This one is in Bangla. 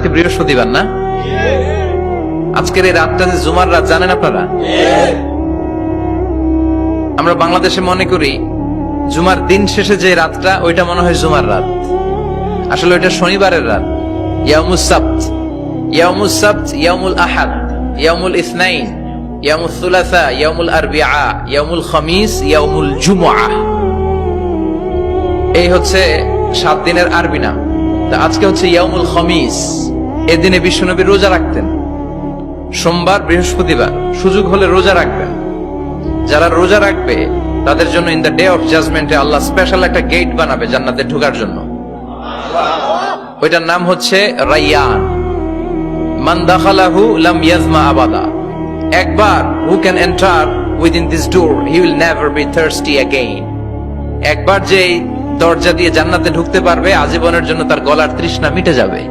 আজকে বৃহস্পতিবার না? আজকের এই রাতটা যে জুমার রাত জানেন আপনারা? আমরা বাংলাদেশে মনে করি জুমার দিন শেষে যে রাতটা ওইটা মনে হয় জুমার রাত, আসলে ওইটা শনিবারের রাত। ইয়াউমুস সাবত, ইয়াউমুস সাবত, ইয়াউমুল আহাদ, ইয়াউমুল ইসনাইন, ইয়াউমুল সুলাসা, ইয়াউমুল আরবিআ, ইয়াউমুল খামিস, ইয়াউমুল জুমআহ। এই হচ্ছে 7 দিনের আরবি নাম। তা আজকে হচ্ছে ইয়াউমুল খামিস। এদিনে বিশ্বনবী রোজা রাখতেন, সোমবার বৃহস্পতিবার সুযোগ হলে রোজা রাখবেন। যারা রোজা রাখবে তাদের জন্য ইন দ্য ডে অফ জাজমেন্টে আল্লাহ স্পেশাল একটা গেট বানাবে জান্নাতে ঢোকার জন্য। ওইটার নাম হচ্ছে রাইয়ান। মান দাখালাহু লাম ইয়াজমা আবাদা। একবার who can enter within this door he will never be thirsty again. একবার যে দরজা দিয়ে জান্নাতে ঢুকতে পারবে আজীবনের জন্য তার গলার তৃষ্ণা মিটে যাবে।